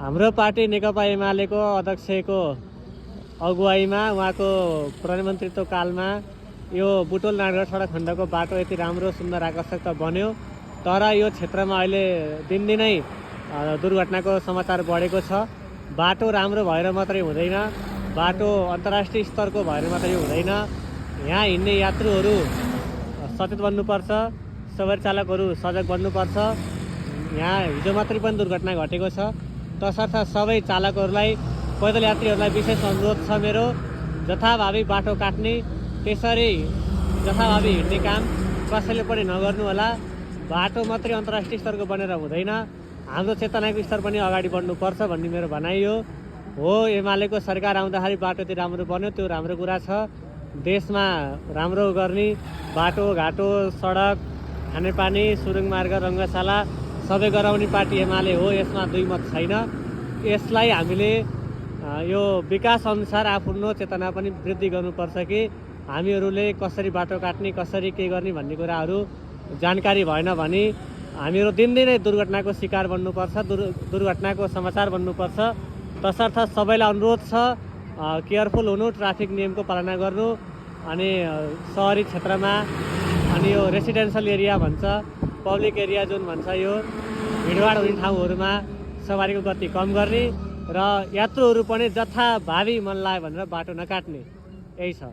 हाम्रो पार्टी नेकपा एमालेको अध्यक्षको अगुवाईमा उहाँको प्रधानमन्त्रीत्व कालमा यो बुटोल नारायणगढ सडक खण्डको बाटो यति राम्रो सुन्दर आकर्षक त बन्यो, तर यो क्षेत्रमा अहिले दिनदिनै दुर्घटनाको समाचार बढेको छ। बाटो राम्रो भएर मात्रै हुँदैन, बाटो अन्तर्राष्ट्रिय स्तरको भएर मात्रै हुँदैन। यहाँ हिँड्ने यात्रुहरू सचेत बन्नुपर्छ, सवारी चालकहरू सजग बन्नुपर्छ। यहाँ हिजो मात्रै पनि दुर्घटना घटेको छ, तसर्थ सबै चालकहरूलाई, पैदल यात्रीहरूलाई विशेष अनुरोध छ मेरो, जथाभावी बाटो काट्ने, त्यसरी जथाभावी हिँड्ने काम कसैले पनि नगर्नु होला। बाटो मात्रै अन्तर्राष्ट्रिय स्तरको बनेर हुँदैन, हाम्रो चेतनाको स्तर पनि अगाडि बढ्नुपर्छ भन्ने मेरो भनाइ हो। एमालेको सरकार आउँदाखेरि बाटो यति राम्रो बन्यो, त्यो राम्रो कुरा छ। देशमा राम्रो गर्ने बाटोघाटो, सडक, खानेपानी, सुरुङ मार्ग, रङ्गशाला सबै गराउने पार्टी एमाले हो, यसमा दुई मत छैन। यसलाई हामीले यो विकास अनुसार आफ्नो चेतना पनि वृद्धि गर्नुपर्छ कि हामीहरूले कसरी बाटो काट्ने, कसरी के गर्ने भन्ने कुराहरू जानकारी भएन भने हामीहरू दिनदिनै दुर्घटनाको शिकार बन्नुपर्छ, दुर्घटनाको समाचार बन्नुपर्छ। तसर्थ सबैलाई अनुरोध छ, केयरफुल हुनु, ट्राफिक नियमको पालना गर्नु। अनि सहरी क्षेत्रमा अनि यो रेसिडेन्सियल एरिया भन्छ, पब्लिक एरिया जुन भन्छ, यो भिडभाड हुने ठाउँहरूमा सवारीको गति कम गर्ने र यात्रुहरू पनि जथाभावी मन लाग्यो भनेर बाटो नकाट्ने, यही छ।